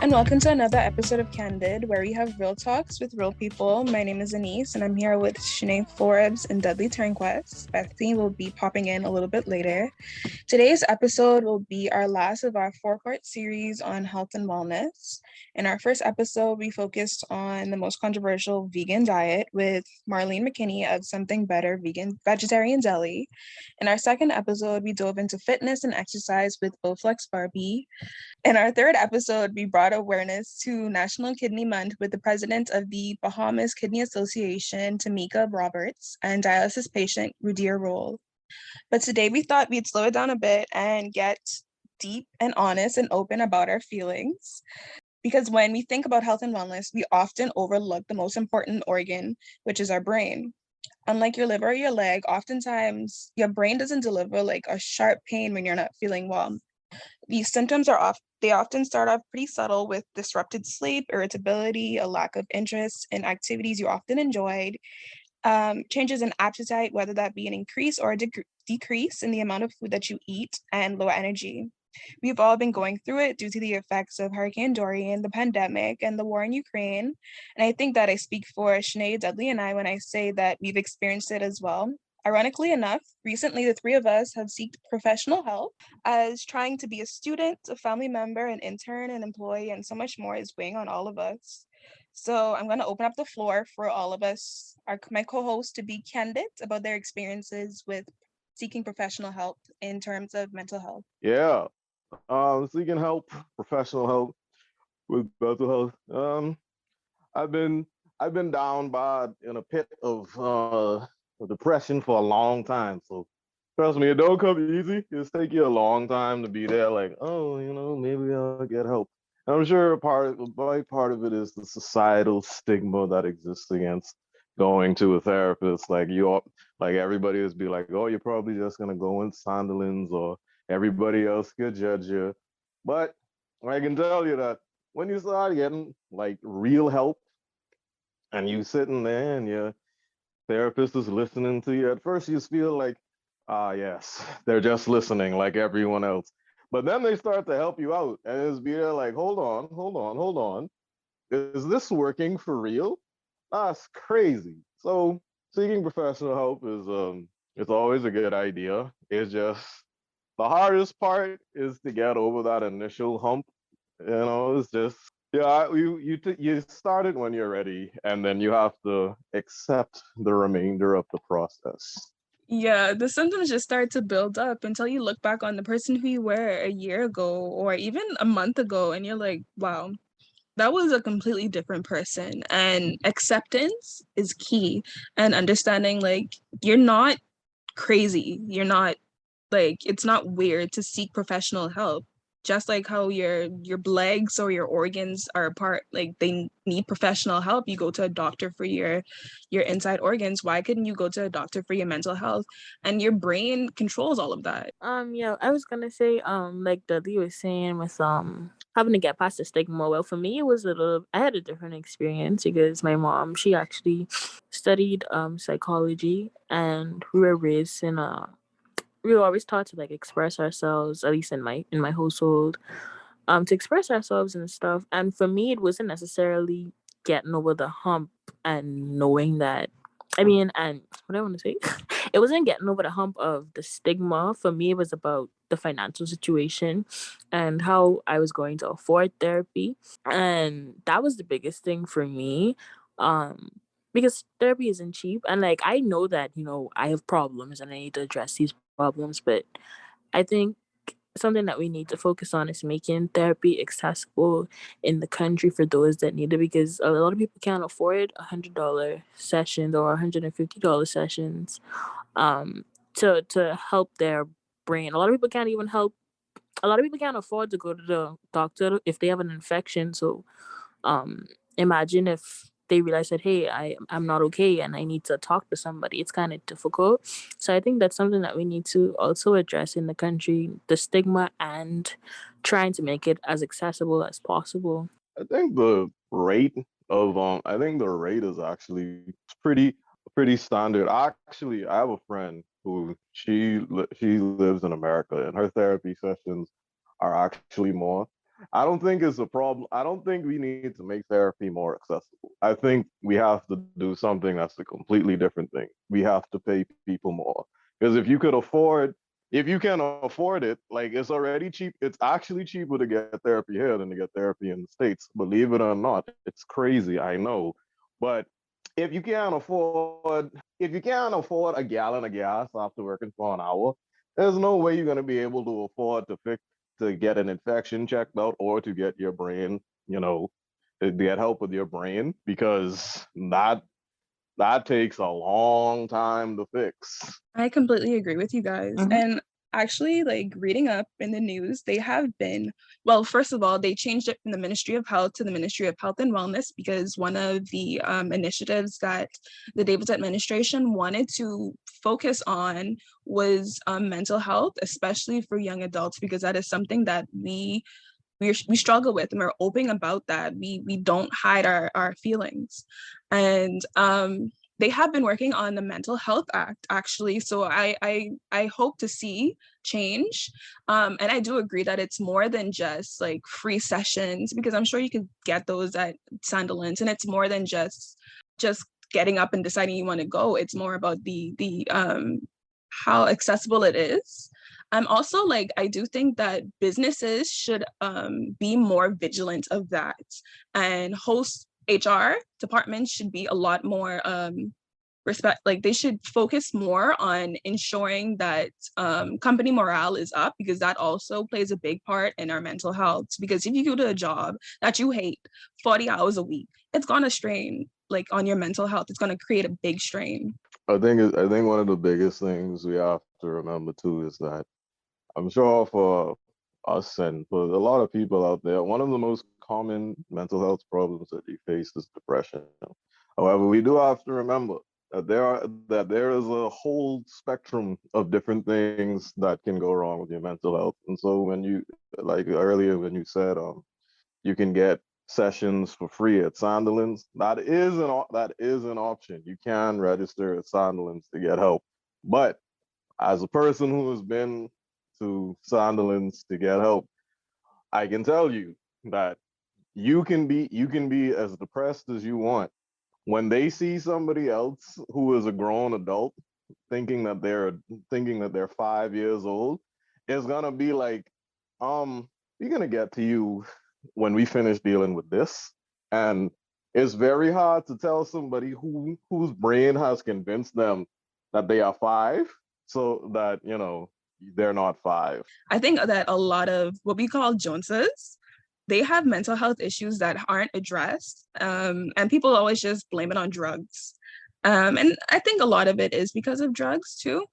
and welcome to another episode of Candid, where we have real talks with real people. My name is Anise, and I'm here with Sinead Forbes and Dudley Turnquest. Bethany will be popping in a little bit later. Today's episode will be our last of our four-part series on health and wellness. In our first episode, we focused on the most controversial vegan diet with Marlene McKinney of Something Better Vegan Vegetarian Deli. In our second episode, we dove into fitness and exercise with Bowflex Barbie. In our third episode, we brought awareness to National Kidney Month with the president of the Bahamas Kidney Association, Tamika Roberts, and dialysis patient Rudir Roll. But today we thought we'd slow it down a bit and get deep and honest and open about our feelings. Because when we think about health and wellness, we often overlook the most important organ, which is our brain. Unlike your liver or your leg, oftentimes your brain doesn't deliver like a sharp pain when you're not feeling well. These symptoms they often start off pretty subtle with disrupted sleep, irritability, a lack of interest in activities you often enjoyed, changes in appetite, whether that be an increase or a decrease in the amount of food that you eat, and low energy. We've all been going through it due to the effects of Hurricane Dorian, the pandemic, and the war in Ukraine. And I think that I speak for Sinead, Dudley, and I when I say that we've experienced it as well. Ironically enough, recently the three of us have sought professional help as trying to be a student, a family member, an intern, an employee, and so much more is weighing on all of us. So I'm going to open up the floor for all of us, my co-hosts, to be candid about their experiences with seeking professional help in terms of mental health. Yeah, seeking help, professional help with mental health. I've been I've been down bad in a pit of depression for a long time. So trust me, it don't come easy. It's take you a long time to be there. Like, oh, maybe I'll get help. And I'm sure a big part of it is the societal stigma that exists against going to a therapist. Like everybody is be like, oh, you're probably just gonna go in sandalins, or everybody else could judge you. But I can tell you that when you start getting like real help and you sitting there and your therapist is listening to you, at first you feel like, ah, yes, they're just listening like everyone else. But then they start to help you out and it's be there like, hold on. Is this working for real? That's crazy. So seeking professional help is it's always a good idea. It's just the hardest part is to get over that initial hump. It's just yeah, you start it when you're ready, and then you have to accept the remainder of the process. Yeah, the symptoms just start to build up until you look back on the person who you were a year ago or even a month ago, and you're like, wow, that was a completely different person. And acceptance is key, and understanding like you're not crazy. You're not like it's not weird to seek professional help. Just like how your legs or your organs are part, like they need professional help. You go to a doctor for your inside organs. Why couldn't you go to a doctor for your mental health? And your brain controls all of that. Yeah, I was gonna say, like Dudley was saying with having to get past the stigma. Well, for me, it was I had a different experience because my mom, she actually studied psychology, and we were raised in a we were always taught to like express ourselves, at least in my household, to express ourselves and stuff. And for me, it wasn't necessarily getting over the hump and knowing that. I mean, and what I want to say, it wasn't getting over the hump of the stigma. For me, it was about the financial situation and how I was going to afford therapy, and that was the biggest thing for me. Um, because therapy isn't cheap, and like I know that I have problems and I need to address these problems, but I think something that we need to focus on is making therapy accessible in the country for those that need it, because a lot of people can't afford $100 sessions or $150 sessions to help their brain. A lot of people can't afford to go to the doctor if they have an infection. So um imagine if they realize that, hey, I'm not okay and I need to talk to somebody. It's kind of difficult. So I think that's something that we need to also address in the country, the stigma, and trying to make it as accessible as possible. I think the rate is actually pretty standard. Actually, I have a friend who she lives in America, and her therapy sessions are actually more. I don't think it's a problem. I don't think we need to make therapy more accessible. I think we have to do something that's a completely different thing. We have to pay people more. Because if you can afford it, like it's already cheap. It's actually cheaper to get therapy here than to get therapy in the States. Believe it or not, it's crazy, I know. But if you can't afford if you can't afford a gallon of gas after working for an hour, there's no way you're gonna be able to afford to get an infection checked out or to get your brain, to get help with your brain because that takes a long time to fix. I completely agree with you guys. Mhm. And actually, like reading up in the news, they have been, well, first of all, they changed it from the Ministry of Health to the Ministry of Health and Wellness because one of the initiatives that the Davis administration wanted to focus on was mental health, especially for young adults, because that is something that we struggle with and we're open about that. We don't hide our feelings. And they have been working on the Mental Health Act actually. So I hope to see change. And I do agree that it's more than just like free sessions because I'm sure you can get those at Sandilands, and it's more than just getting up and deciding you want to go. It's more about the how accessible it is. I'm also like, I do think that businesses should be more vigilant of that, and host HR departments should be a lot more respect, like they should focus more on ensuring that company morale is up, because that also plays a big part in our mental health. Because if you go to a job that you hate 40 hours a week, it's gonna strain like on your mental health. It's gonna create a big strain. I think one of the biggest things we have to remember too is that I'm sure for us and for a lot of people out there, one of the most common mental health problems that you face is depression. However, we do have to remember that there is a whole spectrum of different things that can go wrong with your mental health. And so when you like earlier when you said you can get sessions for free at Sandilands, that is an option. You can register at Sandilands to get help. But as a person who has been to Sandilands to get help, I can tell you that you can be as depressed as you want. When they see somebody else who is a grown adult thinking that they're 5 years old, it's gonna be like, we're gonna get to you when we finish dealing with this. And it's very hard to tell somebody whose brain has convinced them that they are five, so that they're not five. I think that a lot of what we call Joneses, they have mental health issues that aren't addressed. And people always just blame it on drugs. And I think a lot of it is because of drugs too.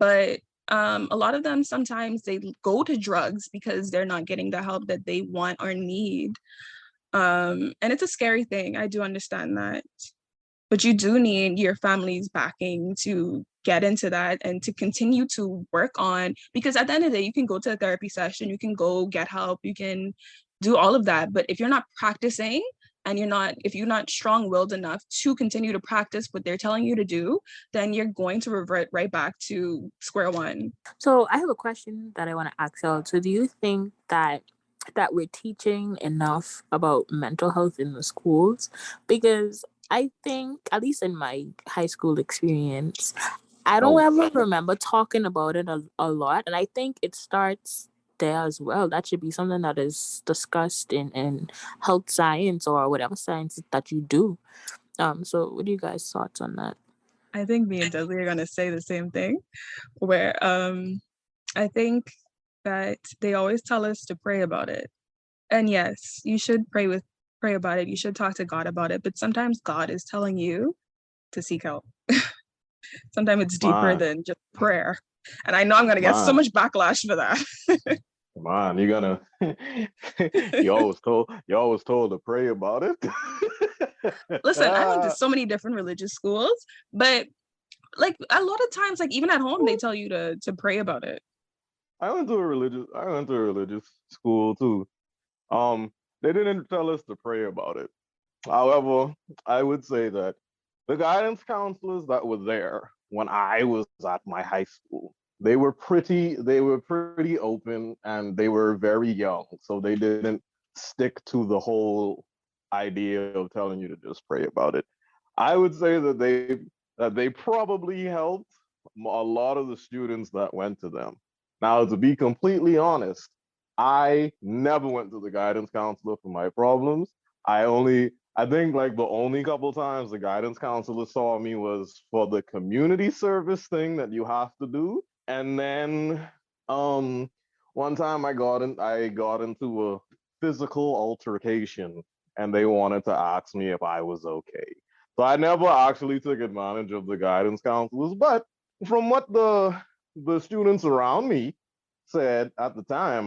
But a lot of them sometimes they go to drugs because they're not getting the help that they want or need. And it's a scary thing. I do understand that. But you do need your family's backing to get into that and to continue to work on, because at the end of the day you can go to a therapy session, you can go get help, you can do all of that, but if you're not practicing and if you're not strong-willed enough to continue to practice what they're telling you to do, then you're going to revert right back to square one. So I have a question that I want to ask out. So do you think that we're teaching enough about mental health in the schools? Because I think, at least in my high school experience, I don't No. ever remember talking about it a lot. And I think it starts there as well. That should be something that is discussed in health science or whatever science that you do. So what are you guys' thoughts on that? I think me and Dudley are going to say the same thing, where I think that they always tell us to pray about it. And yes, you should pray about it. You should talk to God about it. But sometimes God is telling you to seek help. Sometimes it's deeper Man, than just prayer. And I know I'm gonna get so man, much backlash for that. man, you're gonna you always told to pray about it. Listen, I went to so many different religious schools, but like a lot of times, like even at home, they tell you to pray about it. I went to a religious school too. Um, they didn't tell us to pray about it. However, I would say that the guidance counselors that were there when I was at my high school, they were pretty open and they were very young. So they didn't stick to the whole idea of telling you to just pray about it. I would say that they probably helped a lot of the students that went to them. Now, to be completely honest, I never went to the guidance counselor for my problems. I think like the only couple times the guidance counselor saw me was for the community service thing that you have to do. And then um one time I got into a physical altercation and they wanted to ask me if I was okay. So I never actually took advantage of the guidance counselors, but from what the students around me said at the time,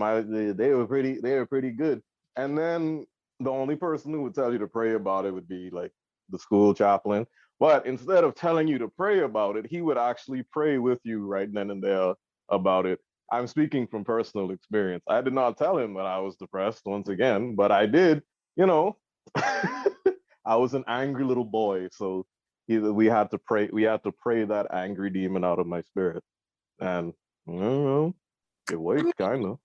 they were pretty good. And then the only person who would tell you to pray about it would be like the school chaplain. But instead of telling you to pray about it, he would actually pray with you right then and there about it. I'm speaking from personal experience. I did not tell him that I was depressed once again, but I did, you know, I was an angry little boy, so we had to pray that angry demon out of my spirit. And you know, it worked kind of.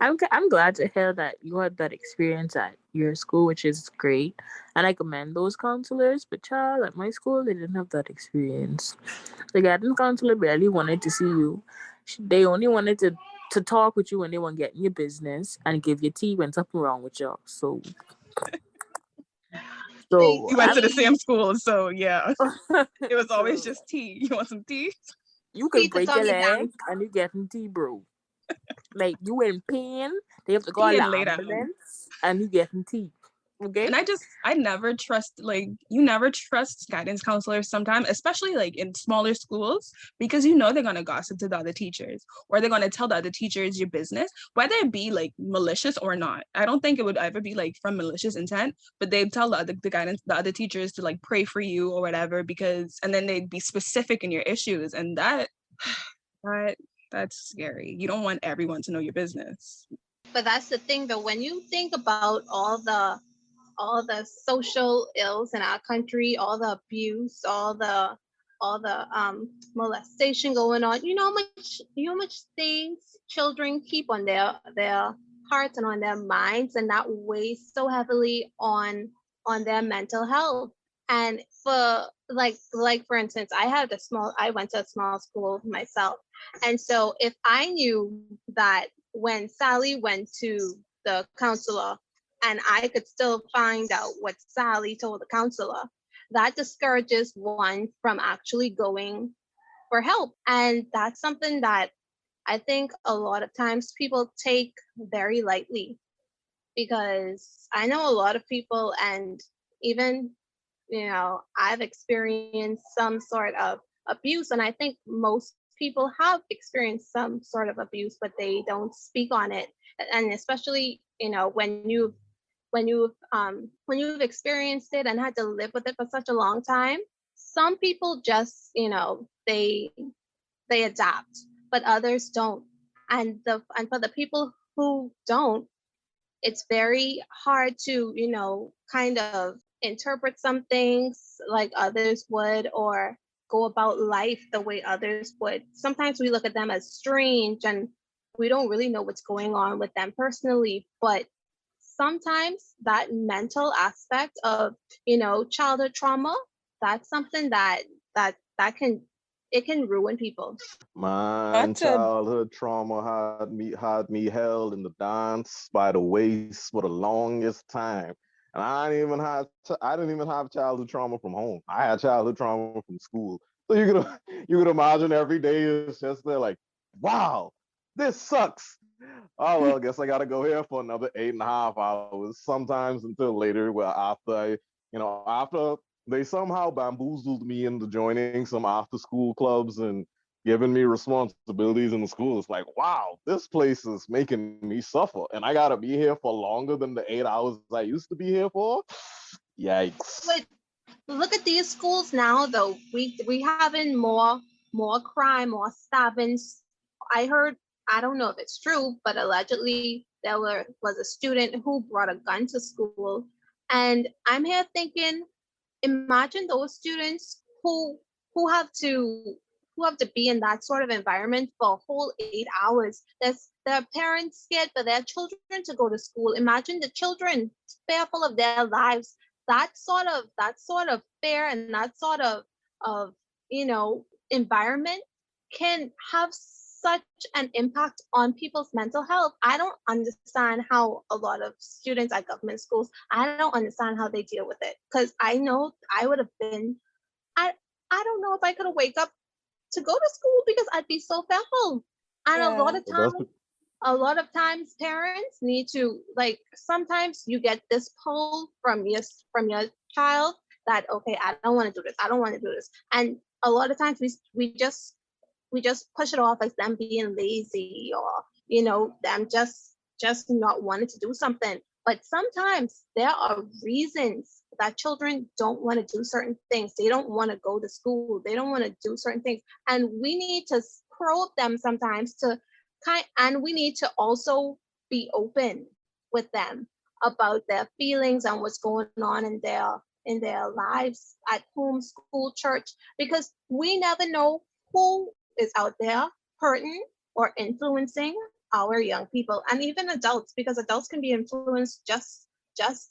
I'm glad to hear that you had that experience at your school, which is great, and I commend those counselors. But child, at my school, they didn't have that experience. The guidance counselor barely wanted to see you. They only wanted to talk with you when they want to get in your business and give you tea when something wrong with you. So They, You went to the they same school, so yeah, it was always so just tea. You want some tea? you could need to break calm your you leg down. and you getting tea, bro. Like you in pain, they have to call Tea the and lay down. ambulance and you getting tea. Okay? And I never trust, like, you never trust guidance counselors sometimes, especially like in smaller schools, because you know they're going to gossip to the other teachers or they're going to tell the other teachers your business, whether it be like malicious or not. I don't think it would ever be like from malicious intent, but they'd tell the other teachers to like pray for you or whatever, because, and then they'd be specific in your issues. And that, that's scary. You don't want everyone to know your business. But that's the thing, though. When you think about all the social ills in our country, all the abuse, all the molestation going on. You know how much things children keep on their hearts and on their minds, and that weighs so heavily on their mental health. And for like for instance, I went to a small school myself, and so if I knew that when Sally went to the counselor and I could still find out what Sally told the counselor, that discourages one from actually going for help. And that's something that I think a lot of times people take very lightly, because I know a lot of people, and even, I've experienced some sort of abuse, and I think most people have experienced some sort of abuse, but they don't speak on it. And especially, when you've experienced it and had to live with it for such a long time, some people just, they adapt, but others don't. And for the people who don't, it's very hard to, kind of interpret some things like others would, or go about life the way others would. Sometimes we look at them as strange and we don't really know what's going on with them personally, but sometimes that mental aspect of, childhood trauma, that's something that can ruin people. My Not to childhood trauma had me held in the dance by the waist for the longest time. And I didn't even have childhood trauma from home. I had childhood trauma from school. So you could imagine every day is just there like, wow, this sucks. Oh well, I guess I gotta go here for another 8.5 hours, sometimes until later. Well, after they somehow bamboozled me into joining some after school clubs and giving me responsibilities in the school. It's like, wow, this place is making me suffer, and I gotta be here for longer than the 8 hours I used to be here for. Yikes. But look at these schools now, though. We having more crime, more stabbings. I heard, I don't know if it's true, but allegedly was a student who brought a gun to school. And I'm here thinking, imagine those students who have to have to be in that sort of environment for a whole 8 hours. Their parents scared for their children to go to school. Imagine the children fearful of their lives. That sort of fear and that sort of environment can have such an impact on people's mental health. I don't understand how a lot of students at government schools, I don't understand how they deal with it. Because I know I would have been, I I don't know if I could have wake up to go to school because I'd be so fearful. And Yeah. Well, that's a lot of times parents need to, like, sometimes you get this pull from your child that, okay, I don't want to do this, I don't want to do this. And a lot of times we just push it off as them being lazy, or them just not wanting to do something. But sometimes there are reasons that children don't want to do certain things. They don't want to go to school, they don't want to do certain things, and we need to probe them sometimes to and we need to also be open with them about their feelings and what's going on in their lives at home, school, church, because we never know who is out there hurting or influencing our young people, and even adults, because adults can be influenced just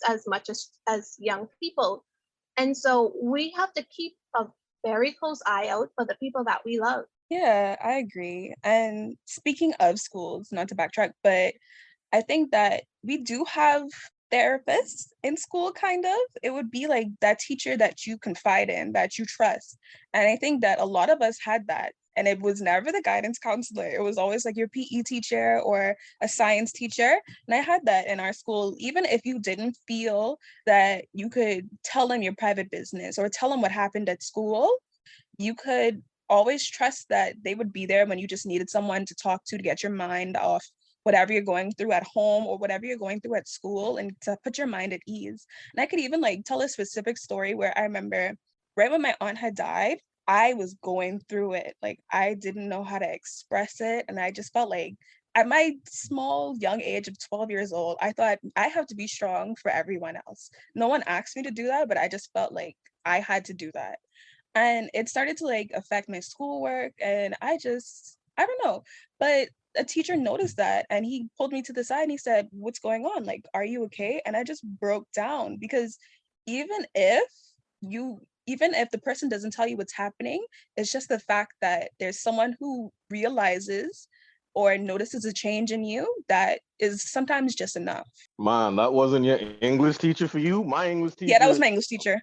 as much as young people. And so we have to keep a very close eye out for the people that we love. Yeah, I agree. And speaking of schools, not to backtrack, but I think that we do have therapists in school, kind of. It would be like that teacher that you confide in, that you trust. And I think that a lot of us had that. And it was never the guidance counselor. It was always like your PE teacher or a science teacher. And I had that in our school. Even if you didn't feel that you could tell them your private business or tell them what happened at school, you could always trust that they would be there when you just needed someone to talk to get your mind off whatever you're going through at home or whatever you're going through at school, and to put your mind at ease. And I could even like tell a specific story where I remember right when my aunt had died, I was going through it. Like I didn't know how to express it. And I just felt like at my small young age of 12 years old, I thought I have to be strong for everyone else. No one asked me to do that, but I just felt like I had to do that. And it started to like affect my schoolwork, and I don't know, but a teacher noticed that and he pulled me to the side and he said, "What's going on? Like, are you okay?" And I just broke down, because even if even if the person doesn't tell you what's happening, it's just the fact that there's someone who realizes or notices a change in you that is sometimes just enough. Man, that wasn't your English teacher for you. Yeah, that was my English teacher.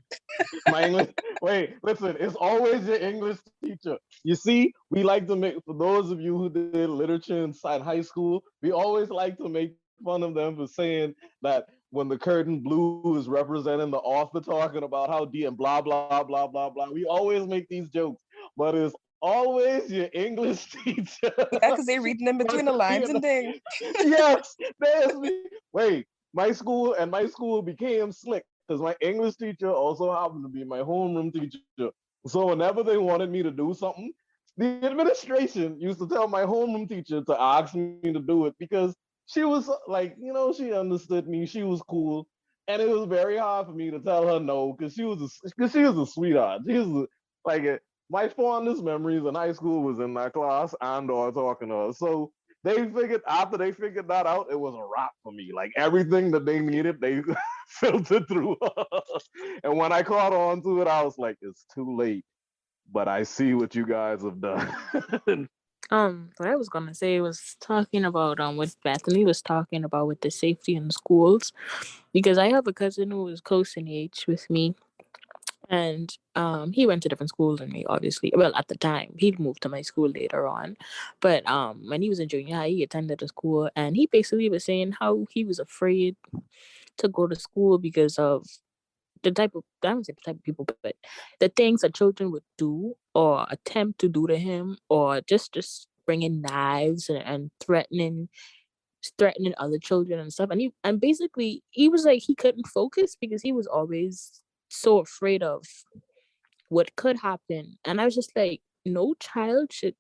My English. Wait, listen. It's always your English teacher. You see, we like to make, for those of you who did literature inside high school, we always like to make fun of them for saying that when the curtain blue is representing the author talking about how deep and blah blah blah blah blah. We always make these jokes, but it's always your English teacher. Yeah, because they're reading in between the lines and things. Yes, there's me. Wait, my school became slick because my English teacher also happened to be my homeroom teacher. So whenever they wanted me to do something, the administration used to tell my homeroom teacher to ask me to do it because she was like, she understood me. She was cool, and it was very hard for me to tell her no because she was a sweetheart. She was like my fondest memories in high school was in that class and or talking to her. So after they figured that out, it was a wrap for me. Like everything that they needed, they filtered through. And when I caught on to it, I was like, it's too late. But I see what you guys have done. What I was gonna say was talking about what Bethany was talking about with the safety in schools, because I have a cousin who was close in age with me, and he went to different schools than me, obviously. Well, at the time, he moved to my school later on, but when he was in junior high, he attended a school, and he basically was saying how he was afraid to go to school because of the type of, I don't say the type of people, but the things that children would do or attempt to do to him, or just bringing knives and threatening other children and stuff. And basically he was like he couldn't focus because he was always so afraid of what could happen. And I was just like, no child should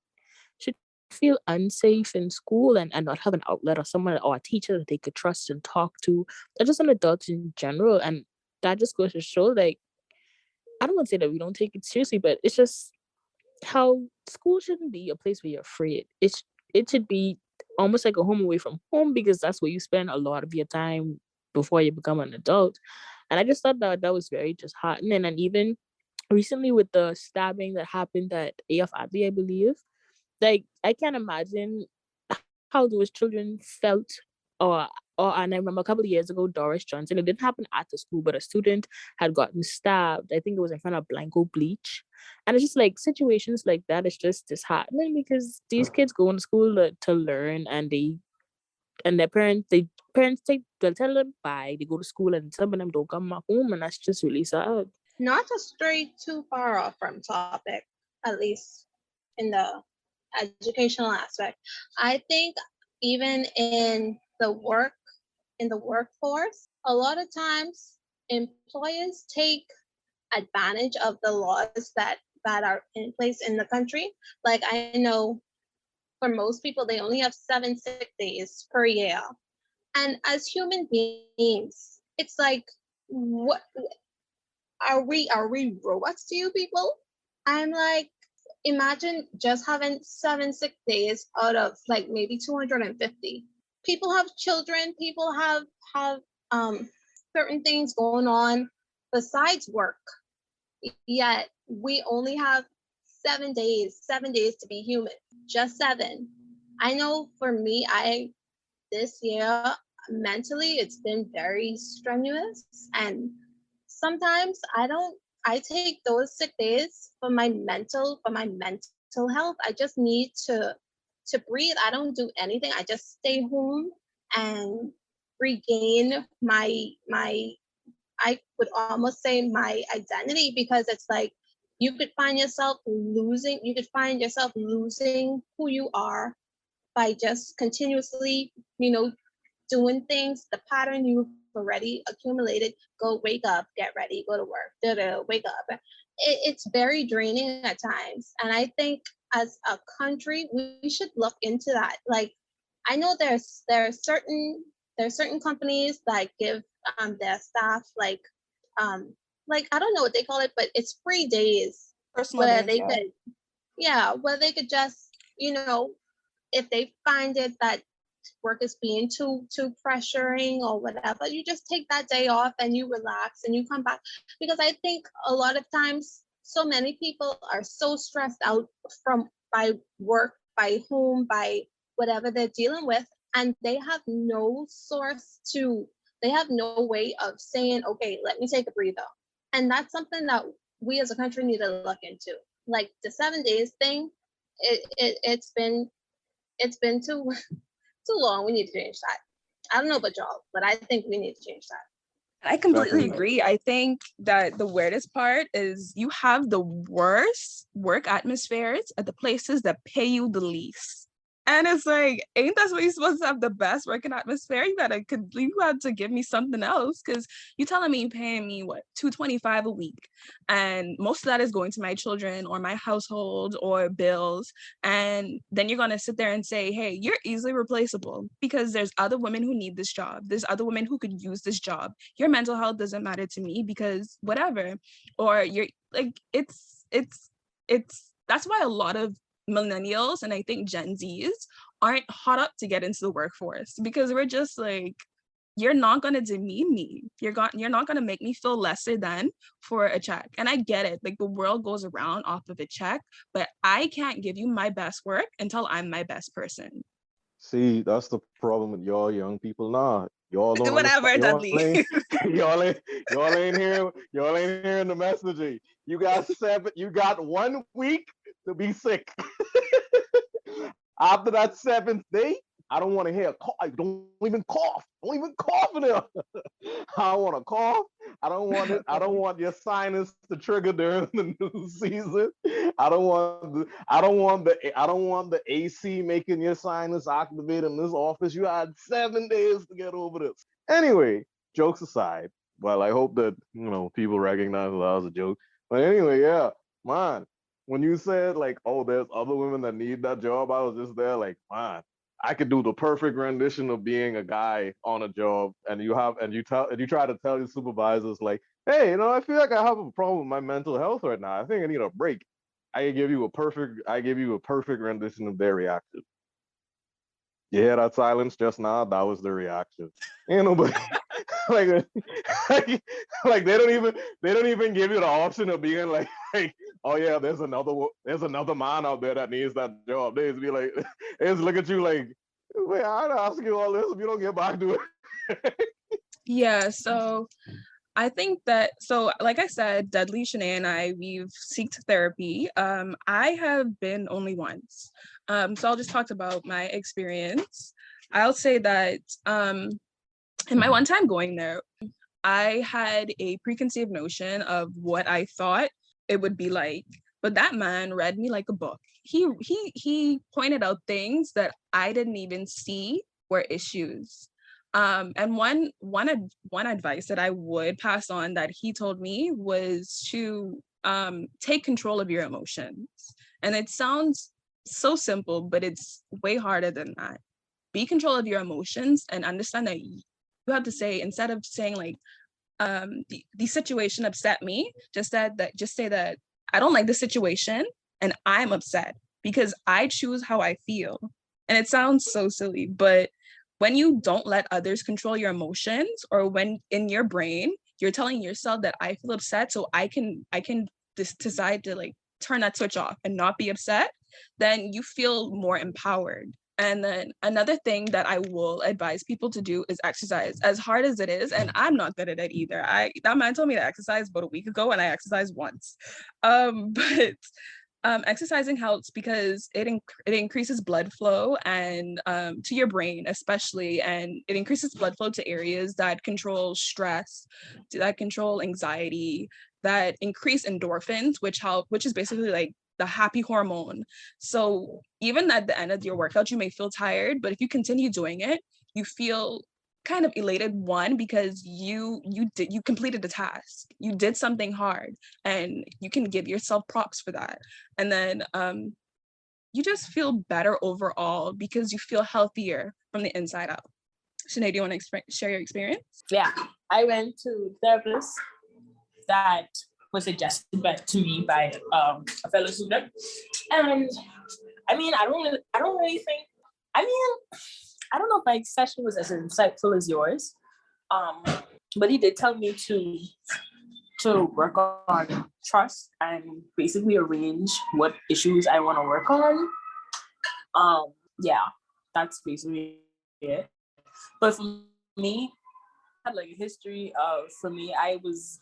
feel unsafe in school and not have an outlet or someone or a teacher that they could trust and talk to, or just an adult in general. And that just goes to show, like, I don't want to say that we don't take it seriously, but it's just how school shouldn't be a place where you're afraid. It should be almost like a home away from home, because that's where you spend a lot of your time before you become an adult. And I just thought that that was very disheartening. And even recently with the stabbing that happened at AF Abbey, I believe, like I can't imagine how those children felt. Or and I remember a couple of years ago, Doris Johnson. It didn't happen at the school, but a student had gotten stabbed. I think it was in front of Blanco Bleach, and it's just like situations like that. It's just disheartening because these kids go to school to learn, and their parents they'll tell them bye. They go to school, and some of them don't come back home, and that's just really sad. Not to stray too far off from topic, at least in the educational aspect. I think even in the workforce, a lot of times employers take advantage of the laws that are in place in the country. Like I know for most people they only have 7 sick days per year. And as human beings, it's like what are we robots to you people? I'm like, imagine just having 7 sick days out of like maybe 250. People have children, people have um certain things going on besides work. Yet we only have 7 days to be human. Just 7. I know for me, I this year mentally it's been very strenuous, and sometimes I take those sick days for my mental health. I just need to breathe. I don't do anything. I just stay home and regain my I would almost say my identity, because it's like you could find yourself losing who you are by just continuously, doing things, the pattern you've already accumulated. Go wake up, get ready, go to work, wake up. It's very draining at times. And I think as a country, we should look into that. Like, I know there are certain companies that give their staff like I don't know what they call it, but it's free days Personal where days, they yeah. could, yeah, where they could just, if they find it that work is being too pressuring or whatever, you just take that day off and you relax and you come back. Because I think a lot of times so many people are so stressed out from by work, by home, by whatever they're dealing with, and they have no way of saying, okay, let me take a breather. And that's something that we as a country need to look into. Like the 7 days thing, it's been too long. We need to change that. I don't know about y'all, but I think we need to change that. I completely Definitely. agree. I think that the weirdest part is you have the worst work atmospheres at the places that pay you the least. And it's like, ain't that what you're supposed to have the best working atmosphere? You had to give me something else, because you telling me you're paying me what, $225 a week, and most of that is going to my children or my household or bills. And then you're gonna sit there and say, hey, you're easily replaceable because there's other women who need this job. There's other women who could use this job. Your mental health doesn't matter to me because whatever. Or you're like, it's that's why a lot of millennials and I think Gen Zs aren't hot up to get into the workforce, because we're just like, you're not going to demean me. You're not going to make me feel lesser than for a check. And I get it. Like the world goes around off of a check, but I can't give you my best work until I'm my best person. See, that's the problem with y'all young people. Nah, y'all don't understand. Whatever, Dudley. Y'all ain't, y'all ain't hearing the messaging. You got 1 week to be sick. After that 7th day, I don't want to hear a cough. Don't even cough. Don't even cough in there. I don't want to cough. I don't want it. I don't want your sinus to trigger during the new season. I don't want the AC making your sinus activate in this office. You had 7 days to get over this. Anyway, jokes aside. Well, I hope that people recognize that was a joke. But anyway, yeah, man. When you said like, oh, there's other women that need that job, I was just there like, man, I could do the perfect rendition of being a guy on a job, and you try to tell your supervisors like, hey, I feel like I have a problem with my mental health right now. I think I need a break. I give you a perfect rendition of their reaction. Yeah, that silence just now, that was the reaction. Ain't nobody like, like they don't even give you the option of being like oh yeah, there's another man out there that needs that job. They just be like, they just look at you like, wait, I'd ask you all this if you don't get back to it. Yeah, so I think that, so like I said, Dudley, Shanae, and we've seeked therapy. I have been only once. So I'll just talk about my experience. I'll say that in my one time going there, I had a preconceived notion of what I thought it would be like, but that man read me like a book. He pointed out things that I didn't even see were issues. And one advice that I would pass on that he told me was to take control of your emotions. And it sounds so simple, but it's way harder than that. Be control of your emotions and understand that you have to say, instead of saying like, the situation upset me, just say that I don't like the situation and I'm upset because I choose how I feel. And it sounds so silly, but when you don't let others control your emotions, or when in your brain you're telling yourself that I feel upset so I can decide to like turn that switch off and not be upset, then you feel more empowered. And then another thing that I will advise people to do is exercise, as hard as it is. And I'm not good at it either. That man told me to exercise about a week ago, and I exercised once. But exercising helps because it increases blood flow and to your brain especially, and it increases blood flow to areas that control stress, that control anxiety, that increase endorphins, which is basically like the happy hormone. So even at the end of your workout, you may feel tired, but if you continue doing it, you feel kind of elated, one, because you completed a task, you did something hard, and you can give yourself props for that. And then you just feel better overall because you feel healthier from the inside out. Sinead, do you want to share your experience? Yeah, I went to therapist that was suggested to me by a fellow student, and I mean, I don't really think. I mean, I don't know if my session was as insightful as yours, but he did tell me to work on trust and basically arrange what issues I want to work on. Yeah, that's basically it. But for me, I had like a history of, for me, I was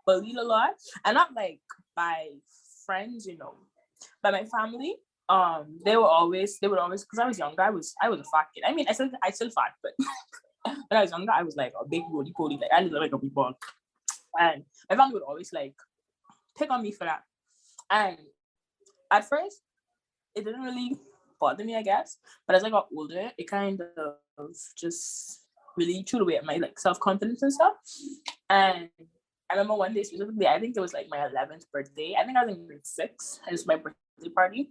bullied a lot, and not like by friends, by my family. They would always, because I was younger, I was a fat kid. I mean, I still fat, but when I was younger, I was like a big roly poly, like I looked like a big ball. And my family would always like pick on me for that. And at first, it didn't really bother me, I guess. But as I got older, it kind of just really chewed away at my like self-confidence and stuff. And I remember one day specifically, I think it was like my 11th birthday. I think I was in grade 6. And it was my birthday party.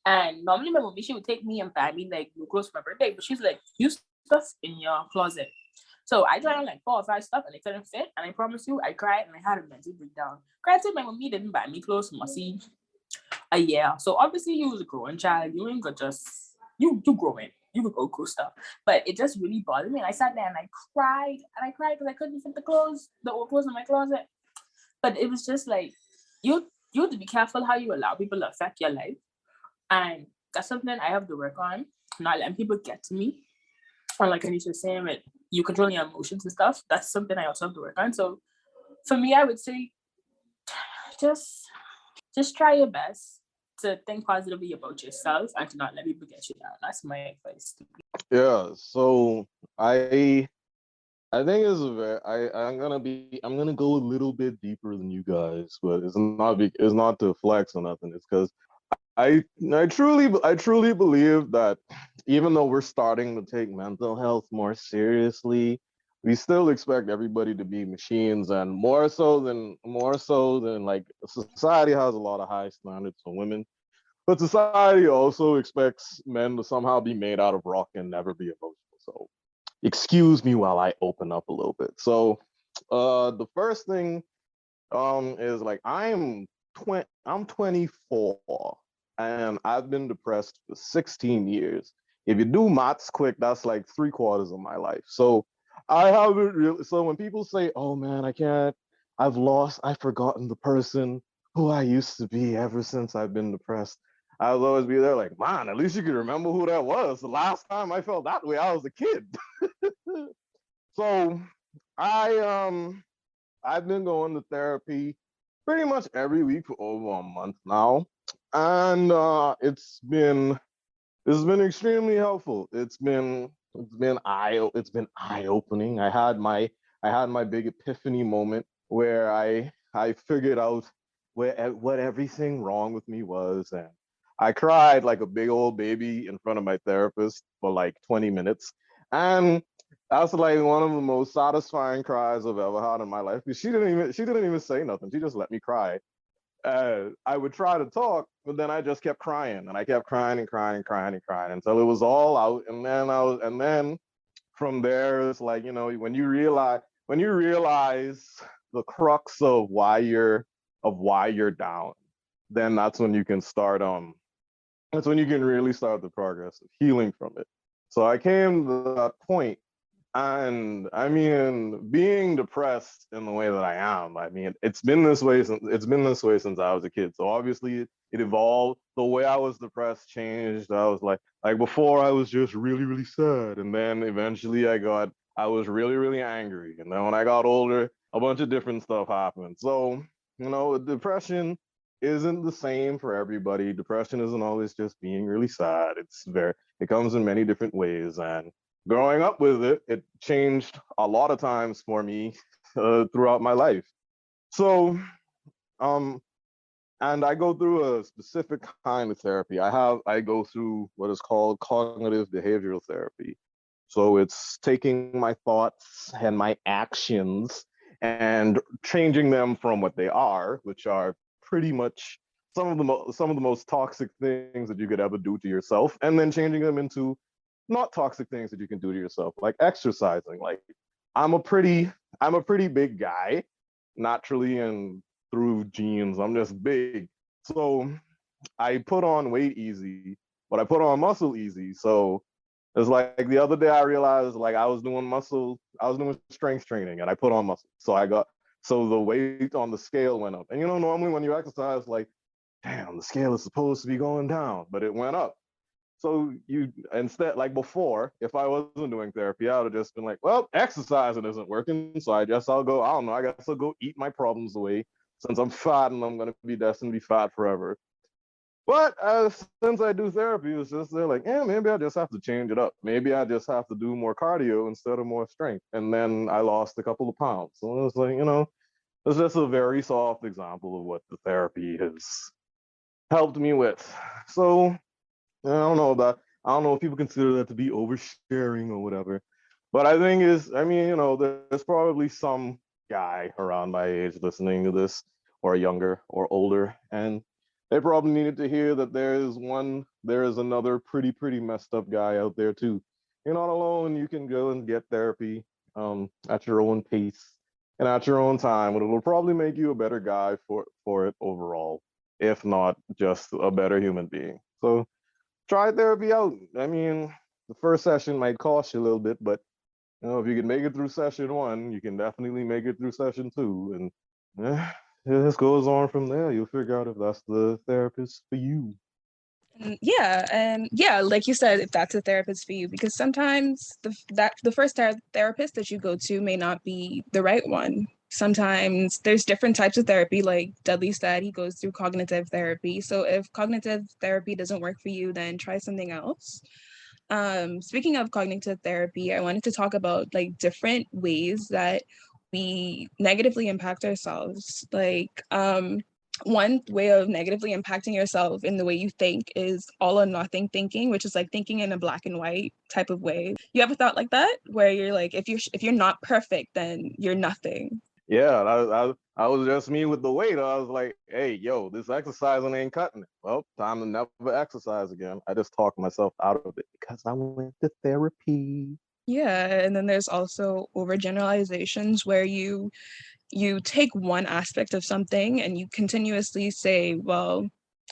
And normally my mommy, she would take me and buy me like new clothes for my birthday. But she's like, use stuff in your closet. So I tried on like 4 or 5 stuff and it couldn't fit. And I promise you, I cried and I had a mental breakdown. Granted, my mommy didn't buy me clothes for a year. So obviously you was a growing child. You ain't got just, you growing. You could go cool stuff. But it just really bothered me. And I sat there and I cried. And I cried because I couldn't fit the old clothes in my closet. But it was just like, you have to be careful how you allow people to affect your life. And that's something I have to work on. Not letting people get to me. Or like Anisha was saying, with you controlling your emotions and stuff. That's something I also have to work on. So for me, I would say just try your best to think positively about yourself and to not let people get you down. That's my advice. Yeah, so I think it's I'm gonna go a little bit deeper than you guys, but it's not to flex or nothing. It's because I truly believe that even though we're starting to take mental health more seriously, we still expect everybody to be machines, and more so than like society has a lot of high standards for women, but society also expects men to somehow be made out of rock and never be emotional. So excuse me while I open up a little bit. So the first thing is like I am I'm 24 and I've been depressed for 16 years. If you do maths quick, that's like 3/4 of my life. So I haven't really. So when people say, "Oh man, I can't," I've forgotten the person who I used to be ever since I've been depressed. I'll always be there like, man, at least you can remember who that was. The last time I felt that way, I was a kid. So I I've been going to therapy pretty much every week for over a month now, and it's been extremely helpful. It's been eye opening. I had my big epiphany moment where I figured out what everything wrong with me was, and I cried like a big old baby in front of my therapist for like 20 minutes, and that's like one of the most satisfying cries I've ever had in my life. Because she didn't even say nothing. She just let me cry. I would try to talk, but then I just kept crying, and I kept crying and crying and crying and crying until it was all out. And then from there, it's like, when you realize the crux of why you're down, then that's when you can really start the progress of healing from it. So I came to that point, and I mean, being depressed in the way that I am, I mean, it's been this way since I was a kid. So obviously it evolved. The way I was depressed changed. I was like before I was just really, really sad. And then eventually I was really, really angry. And then when I got older, a bunch of different stuff happened. So, depression isn't the same for everybody. Depression isn't always just being really sad. It comes in many different ways. And growing up with it, it changed a lot of times for me throughout my life. So, um, and I go through a specific kind of therapy. I go through what is called cognitive behavioral therapy. So it's taking my thoughts and my actions and changing them from what they are, which are pretty much some of the most toxic things that you could ever do to yourself, and then changing them into not toxic things that you can do to yourself, like exercising. Like I'm a pretty I'm a pretty big guy, naturally and through genes. I'm just big. So I put on weight easy, but I put on muscle easy. So it's like the other day I realized like I was doing strength training and I put on muscle. So the weight on the scale went up. And normally when you exercise, like, damn, the scale is supposed to be going down, but it went up. So you instead, like before, if I wasn't doing therapy, I would have just been like, well, exercising isn't working. So I guess I'll go, I don't know, I guess I'll go eat my problems away since I'm fat and I'm gonna be destined to be fat forever. But since I do therapy, it's just they're like, yeah, maybe I just have to change it up. Maybe I just have to do more cardio instead of more strength. And then I lost a couple of pounds. So it's like, it's just a very soft example of what the therapy has helped me with. So I don't know if people consider that to be oversharing or whatever. But I mean, there's probably some guy around my age listening to this, or younger or older, and they probably needed to hear that there is another pretty messed up guy out there too. You're not alone. You can go and get therapy at your own pace and at your own time, and it'll probably make you a better guy for it overall, if not just a better human being. So try therapy out. I mean, the first session might cost you a little bit, but if you can make it through session one, you can definitely make it through session two, and it just goes on from there. You'll figure out if that's the therapist for you. And like you said, if that's a therapist for you, because sometimes the first therapist that you go to may not be the right one. Sometimes there's different types of therapy. Like Dudley said, he goes through cognitive therapy. So if cognitive therapy doesn't work for you, then try something else. Speaking of cognitive therapy, I wanted to talk about like different ways that we negatively impact ourselves. Like one way of negatively impacting yourself in the way you think is all or nothing thinking, which is like thinking in a black and white type of way. You ever thought like that, where you're like, if you're not perfect, then you're nothing? Yeah, I was just me with the weight. I was like, hey, yo, this exercising ain't cutting it. Well, time to never exercise again. I just talked myself out of it because I went to therapy. Yeah, and then there's also overgeneralizations where you you take one aspect of something and you continuously say, well,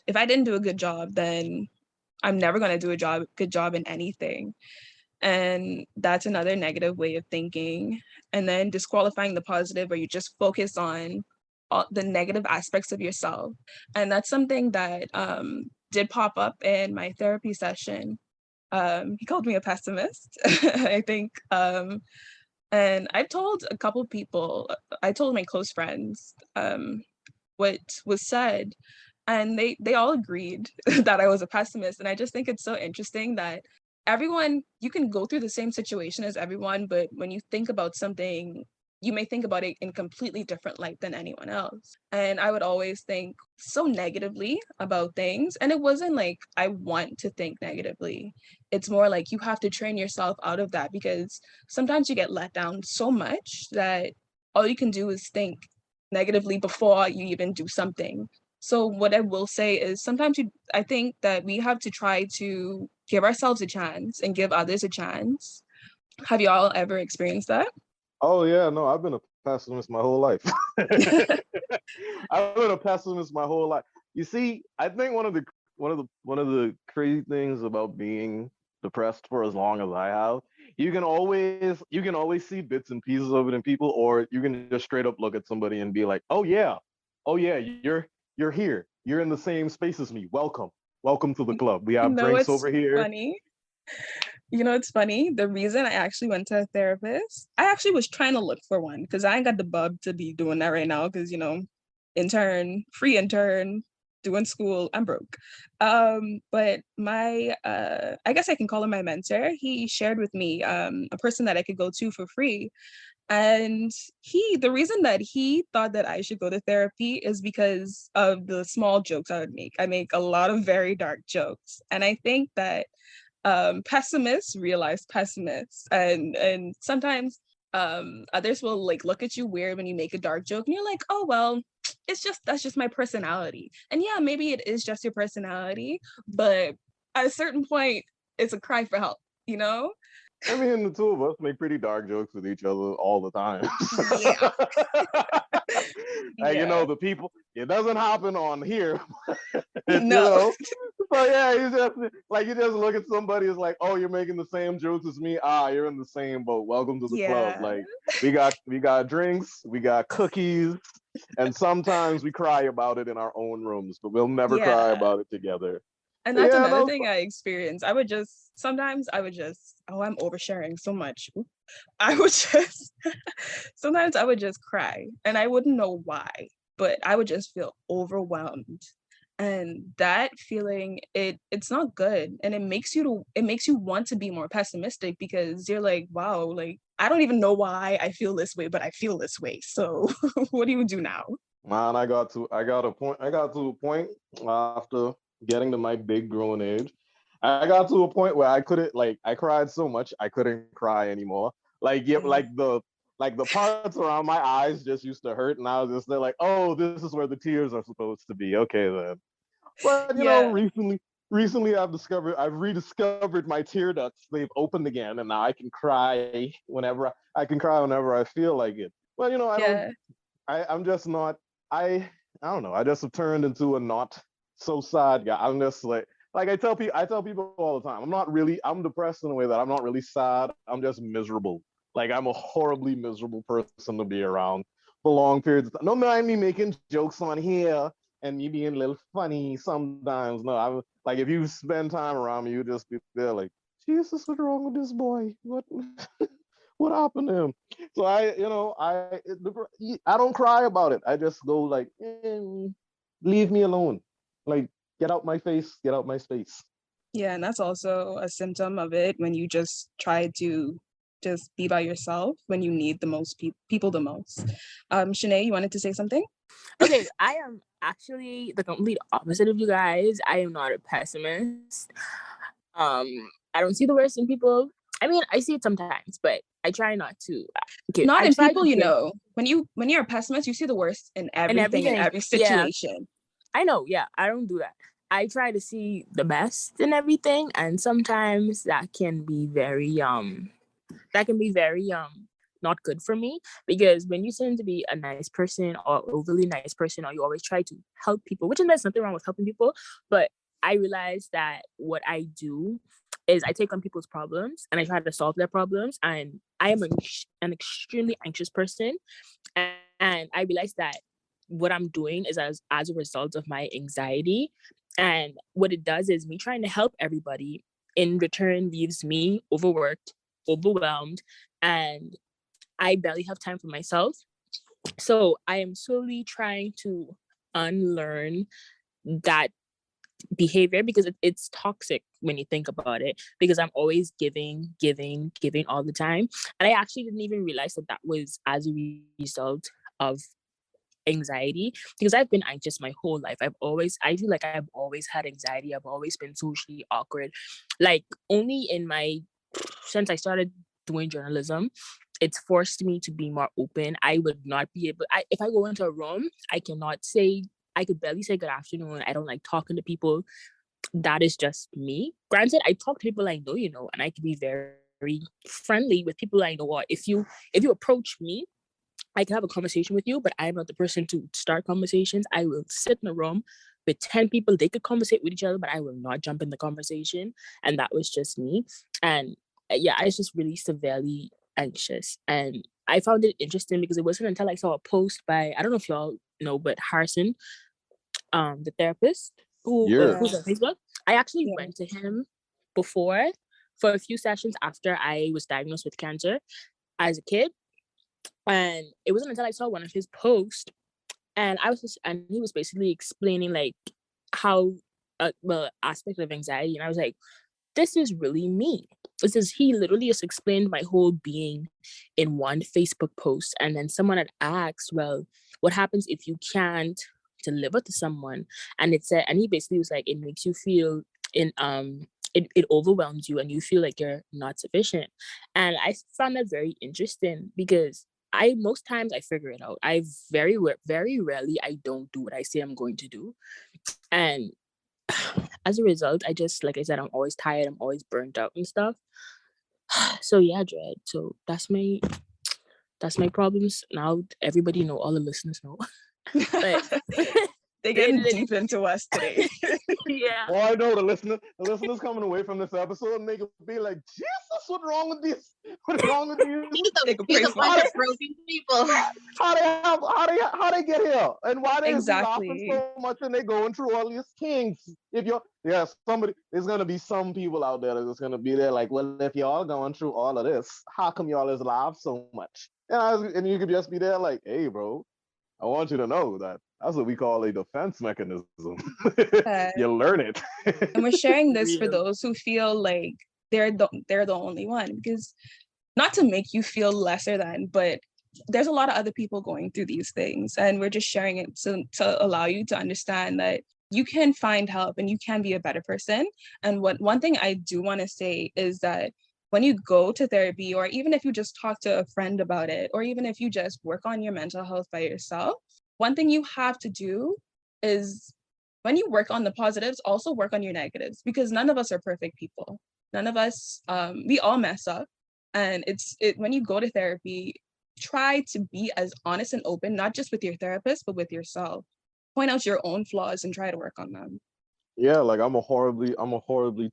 if I didn't do a good job, then I'm never going to do a good job in anything. And that's another negative way of thinking. And then disqualifying the positive, where you just focus on all the negative aspects of yourself. And that's something that did pop up in my therapy session. He called me a pessimist, I think. And I told a couple people, I told my close friends what was said, and they all agreed that I was a pessimist. And I just think it's so interesting that everyone, you can go through the same situation as everyone, but when you think about something, you may think about it in completely different light than anyone else. And I would always think so negatively about things. And it wasn't like I want to think negatively. It's more like you have to train yourself out of that, because sometimes you get let down so much that all you can do is think negatively before you even do something. So what I will say is sometimes I think that we have to try to give ourselves a chance and give others a chance. Have y'all ever experienced that? Oh yeah, no, I've been a pessimist my whole life. I've been a pessimist my whole life. You see, I think one of the crazy things about being depressed for as long as I have, you can always see bits and pieces of it in people, or you can just straight up look at somebody and be like, oh yeah, you're here. You're in the same space as me. Welcome to the club. We You have know, drinks it's over here. funny. You know, it's funny. The reason I actually went to a therapist, I actually was trying to look for one because I ain't got the bub to be doing that right now because, free intern, doing school, I'm broke. But my, I guess I can call him my mentor. He shared with me a person that I could go to for free. And the reason that he thought that I should go to therapy is because of the small jokes I would make. I make a lot of very dark jokes. And I think that pessimists realize pessimists, and sometimes others will like look at you weird when you make a dark joke and you're like, oh well, that's just my personality. And yeah, maybe it is just your personality, but at a certain point it's a cry for help, you know? I mean, the two of us make pretty dark jokes with each other all the time. Yeah. Like, Yeah. the people, it doesn't happen on here. No. So yeah, you just look at somebody, it's like, oh, you're making the same jokes as me. Ah, you're in the same boat. Welcome to the club. Yeah. Like, we got drinks, we got cookies, and sometimes we cry about it in our own rooms, but we'll never cry Yeah. about it together. And But that's yeah, another no, thing I experienced. Sometimes I would just, oh, I'm oversharing so much. I would just, sometimes I would just cry and I wouldn't know why, but I would just feel overwhelmed. And that feeling, it's not good. And it makes you want to be more pessimistic because you're like, wow, like, I don't even know why I feel this way, but I feel this way. So what do you do now? man, I got to a point after getting to my big grown age. I got to a point where I couldn't, like, I cried so much I couldn't cry anymore. Like, yeah, Mm. like the parts around my eyes just used to hurt, and I was just there like, oh, this is where the tears are supposed to be. Okay then. But Yeah. recently I've rediscovered my tear ducts. They've opened again, and now I can cry whenever I feel like it. But I don't. Yeah. I'm just not. I don't know. I just have turned into a not so sad guy. I'm just like I tell people all the time. I'm depressed in a way that I'm not really sad. I'm just miserable. Like, I'm a horribly miserable person to be around for long periods of time. Don't mind me making jokes on here and me being a little funny sometimes. No, I'm like, if you spend time around me, you just be there like, Jesus, what's wrong with this boy? What happened to him? So I don't cry about it. I just go like, leave me alone. Like, get out my face, get out my space. Yeah, and that's also a symptom of it when you just try to just be by yourself when you need the most people the most. Shanae, you wanted to say something? Okay, I am actually the complete opposite of you guys. I am not a pessimist. I don't see the worst in people. I mean, I see it sometimes, but I try not to. Okay, Not I in try people, to think when you're a pessimist, you see the worst in and everything in everything. every Yeah, situation. I know. Yeah, I don't do that. I try to see the best in everything, and sometimes that can be very not good for me, because when you tend to be a nice person or overly nice person, or you always try to help people, which is there's nothing wrong with helping people, but I realized that what I do is I take on people's problems and I try to solve their problems, and I am an extremely anxious person, and I realized that what I'm doing is as a result of my anxiety, and what it does is me trying to help everybody in return leaves me overworked, overwhelmed, and I barely have time for myself. So I am slowly trying to unlearn that behavior, because it's toxic when you think about it, because I'm always giving all the time. And I actually didn't even realize that that was as a result of anxiety, because I've been anxious my whole life. I feel like I've always had anxiety. I've always been socially awkward. Like, only in my since I started doing journalism, it's forced me to be more open. I would not be able, if I go into a room, I could barely say good afternoon. I don't like talking to people. That is just me. Granted, I talk to people I know, and I can be very friendly with people I know. Or if you approach me, I can have a conversation with you, but I'm not the person to start conversations. I will sit in a room with 10 people. They could conversate with each other, but I will not jump in the conversation. And that was just me. And yeah, I was just really severely anxious. And I found it interesting because it wasn't until I saw a post by, I don't know if y'all know, but Harrison, the therapist who's on Facebook. I actually went to him before for a few sessions after I was diagnosed with cancer as a kid. And it wasn't until I saw one of his posts, and he was basically explaining like how aspect of anxiety, and I was like, this is really me. He literally just explained my whole being in one Facebook post. And then someone had asked, well, what happens if you can't deliver to someone? And he basically was like, it makes you feel it overwhelms you and you feel like you're not sufficient. And I found that very interesting, because most times I figure it out. I very rarely I don't do what I say I'm going to do. And as a result, I just, like I said, I'm always tired, I'm always burnt out and stuff. So yeah, Dread. So that's my problems. Now everybody know, all the listeners know. But They're getting deep into us today. Yeah. Well, I know the listeners coming away from this episode and they could be like, Jesus, what's wrong with this? What's wrong with you? He's a bunch of broken people. How they get here? And why they Exactly. laughing so much and they going through all these things? There's gonna be some people out there that's gonna be there like, well, if y'all going through all of this, how come y'all is laugh so much? And you could just be there like, hey, bro, I want you to know that that's what we call a defense mechanism. You learn it. And we're sharing this for those who feel like they're the only one, because not to make you feel lesser than, but there's a lot of other people going through these things, and we're just sharing it to allow you to understand that you can find help and you can be a better person. And one thing I do want to say is that when you go to therapy, or even if you just talk to a friend about it, or even if you just work on your mental health by yourself, one thing you have to do is, when you work on the positives, also work on your negatives, because none of us are perfect people. None of us, we all mess up. And when you go to therapy, try to be as honest and open, not just with your therapist, but with yourself. Point out your own flaws and try to work on them. Yeah, like I'm a horribly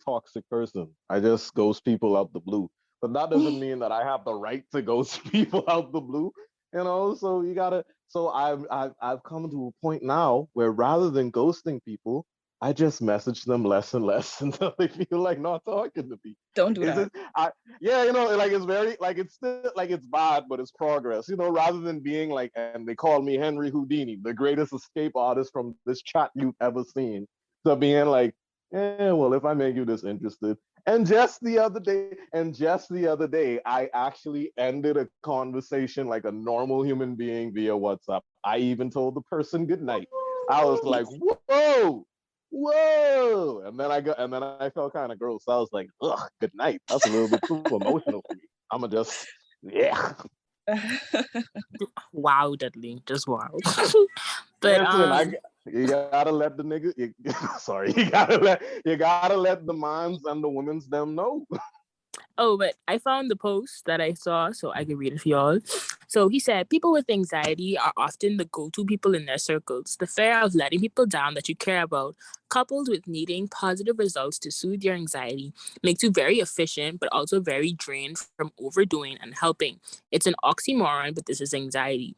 toxic person. I just ghost people out the blue. But that doesn't mean that I have the right to ghost people out the blue. So you gotta. So I've come to a point now where rather than ghosting people, I just message them less and less until they feel like not talking to me. Don't do that. Like it's very like it's still like it's bad, but it's progress. Rather than being like, and they call me Henry Houdini, the greatest escape artist from this chat you've ever seen, to being like, well, if I make you this interested. And just the other day, I actually ended a conversation like a normal human being via WhatsApp. I even told the person good night. I was like, whoa. And then I felt kind of gross. I was like, ugh, good night. That's a little bit too emotional for me. I'ma just, yeah. Wow, Dudley, just wow. But listen, you gotta let the nigga. You gotta let the minds and the women's them know. Oh, but I found the post that I saw, so I can read it for y'all. So he said, people with anxiety are often the go-to people in their circles. The fear of letting people down that you care about, coupled with needing positive results to soothe your anxiety, makes you very efficient, but also very drained from overdoing and helping. It's an oxymoron, but this is anxiety.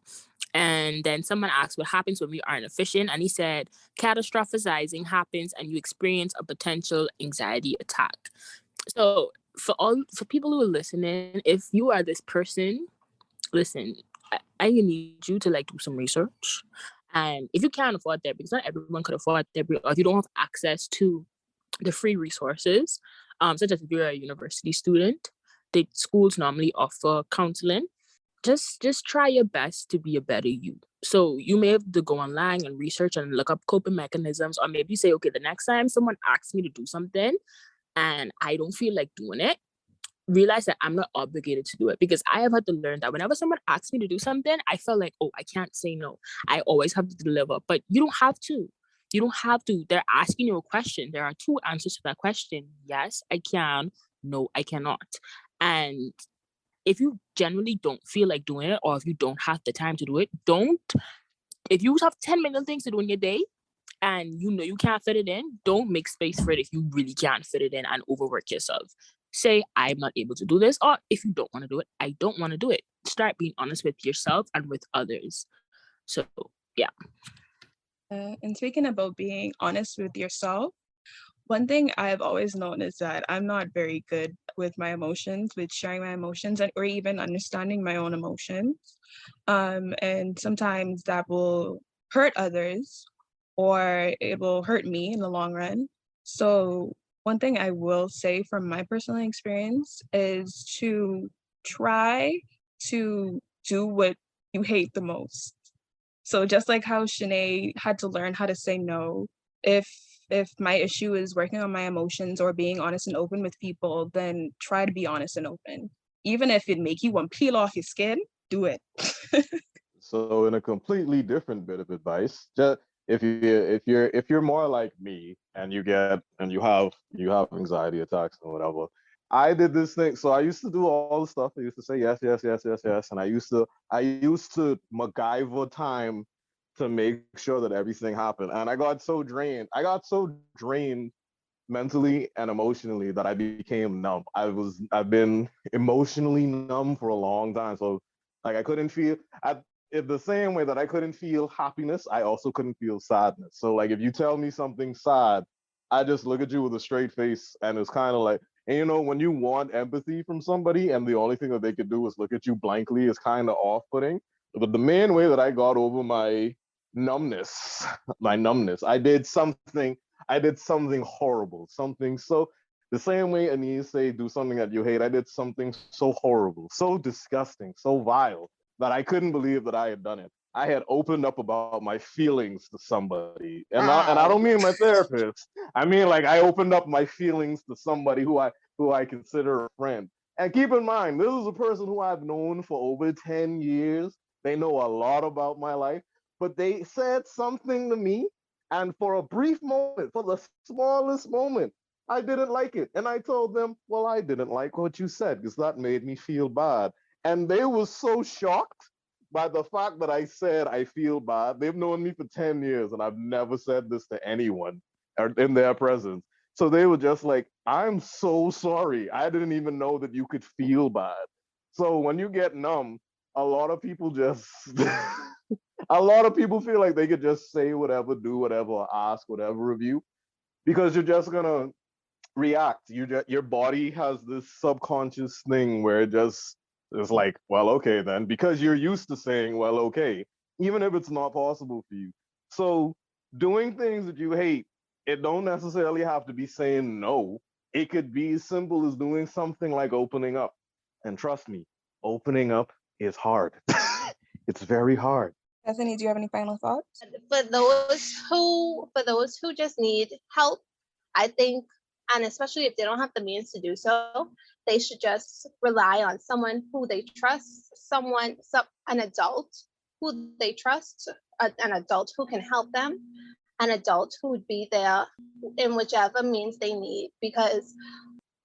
And then someone asked what happens when we aren't efficient. And he said, catastrophizing happens and you experience a potential anxiety attack. So for people who are listening, if you are this person, listen, I need you to like do some research. And if you can't afford therapy, because not everyone could afford therapy, or if you don't have access to the free resources, such as if you're a university student, the schools normally offer counseling. Just try your best to be a better you. So you may have to go online and research and look up coping mechanisms, or maybe say, okay, the next time someone asks me to do something and I don't feel like doing it, realize that I'm not obligated to do it, because I have had to learn that whenever someone asks me to do something, I felt like, oh, I can't say no. I always have to deliver, but you don't have to. You don't have to. They're asking you a question. There are two answers to that question. Yes, I can. No, I cannot. And if you generally don't feel like doing it, or if you don't have the time to do it, don't. If you have 10 million things to do in your day, and you know you can't fit it in, don't make space for it if you really can't fit it in and overwork yourself. Say, I'm not able to do this, or if you don't want to do it, I don't want to do it. Start being honest with yourself and with others. So, yeah. And speaking about being honest with yourself, one thing I've always known is that I'm not very good with my emotions, with sharing my emotions, or even understanding my own emotions. And sometimes that will hurt others, or it will hurt me in the long run. So one thing I will say from my personal experience is to try to do what you hate the most. So just like how Shanae had to learn how to say no, if if my issue is working on my emotions or being honest and open with people, then try to be honest and open. Even if it make you want to peel off your skin, do it. So in a completely different bit of advice, just if you're more like me and you have anxiety attacks and whatever, I did this thing. So I used to do all the stuff. I used to say yes, yes, yes, yes, yes, and I used to MacGyver time to make sure that everything happened. And I got so drained. I got so drained mentally and emotionally that I became numb. I've been emotionally numb for a long time. So like I couldn't feel in the same way that I couldn't feel happiness, I also couldn't feel sadness. So like if you tell me something sad, I just look at you with a straight face, and it's kind of like, and when you want empathy from somebody and the only thing that they could do is look at you blankly, is kind of off-putting. But the main way that I got over numbness, my numbness, I did something horrible, something so the same way Anise say do something that you hate. I did something so horrible, so disgusting, so vile that I couldn't believe that I had done it. I had opened up about my feelings to somebody, and I don't mean my therapist. I mean like I opened up my feelings to somebody who I consider a friend. And keep in mind, this is a person who I've known for over 10 years. They know a lot about my life, but they said something to me, and for a brief moment, for the smallest moment, I didn't like it. And I told them, well, I didn't like what you said because that made me feel bad. And they were so shocked by the fact that I said I feel bad. They've known me for 10 years and I've never said this to anyone or in their presence. So they were just like, I'm so sorry. I didn't even know that you could feel bad. So when you get numb, a lot of people just a lot of people feel like they could just say whatever, do whatever, or ask whatever of you because you're just gonna react. Your body has this subconscious thing where it just is like, well, okay, then, because you're used to saying, well, okay, even if it's not possible for you. So doing things that you hate, it don't necessarily have to be saying no. It could be as simple as doing something like opening up. And trust me, opening up is hard. It's very hard. Bethany, do you have any final thoughts? For those who just need help, I think, and especially if they don't have the means to do so, they should just rely on someone who they trust, an adult who they trust, an adult who can help them, an adult who would be there in whichever means they need. Because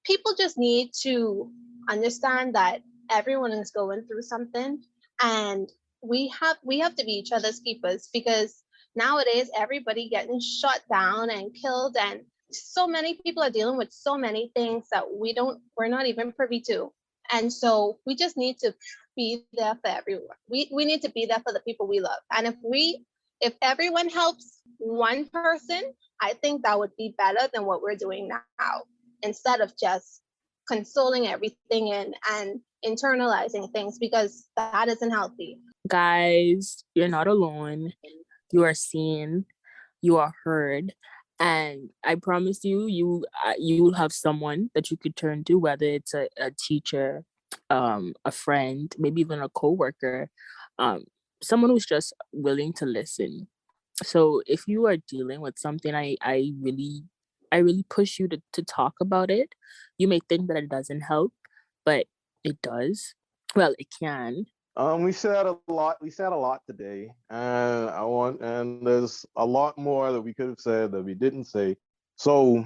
people just need to understand that everyone is going through something, and we have to be each other's keepers, because nowadays everybody getting shut down and killed, and so many people are dealing with so many things that we're not even privy to. And so we just need to be there for everyone. We need to be there for the people we love. And if everyone helps one person, I think that would be better than what we're doing now, instead of just consoling everything and internalizing things, because that isn't healthy. Guys, you're not alone. You are seen. You are heard. And I promise you, you will have someone that you could turn to, whether it's a teacher, a friend, maybe even a coworker, someone who's just willing to listen. So if you are dealing with something, I really push you to talk about it. You may think that it doesn't help, but it does. Well, it can. We said a lot. We said a lot today, and there's a lot more that we could have said that we didn't say. So,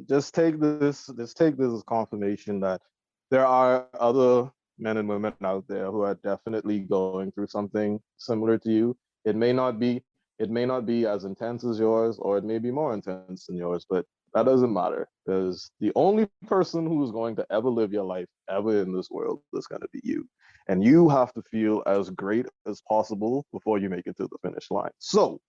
just take this. Just take this as confirmation that there are other men and women out there who are definitely going through something similar to you. It may not be. It may not be as intense as yours, or it may be more intense than yours, but that doesn't matter, because the only person who is going to ever live your life ever in this world is going to be you. And you have to feel as great as possible before you make it to the finish line. So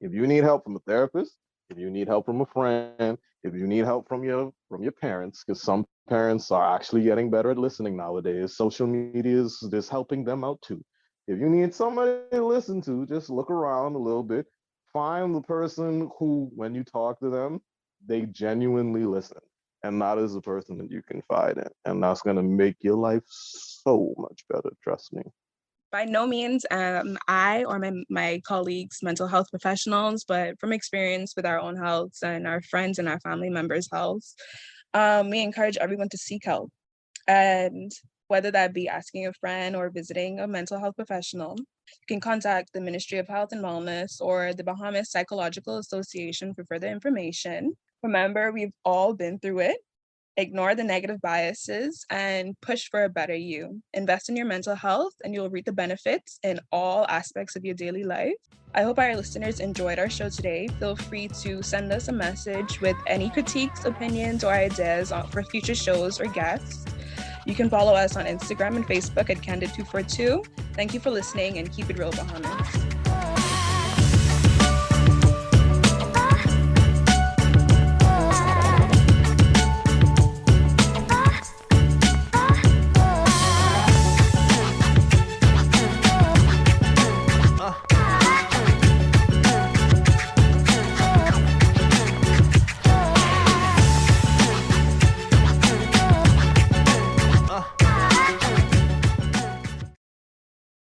if you need help from a therapist, if you need help from a friend, if you need help from your parents, because some parents are actually getting better at listening nowadays, social media is just helping them out too. If you need somebody to listen to, just look around a little bit, find the person who, when you talk to them, they genuinely listen. And that is the person that you confide in. And that's going to make your life so much better, trust me. By no means I or my colleagues mental health professionals, but from experience with our own health and our friends and our family members' health, we encourage everyone to seek help. And whether that be asking a friend or visiting a mental health professional, you can contact the Ministry of Health and Wellness or the Bahamas Psychological Association for further information. Remember, we've all been through it. Ignore the negative biases and push for a better you. Invest in your mental health and you'll reap the benefits in all aspects of your daily life. I hope our listeners enjoyed our show today. Feel free to send us a message with any critiques, opinions, or ideas for future shows or guests. You can follow us on Instagram and Facebook at Candid242. Thank you for listening, and keep it real, Bahamas.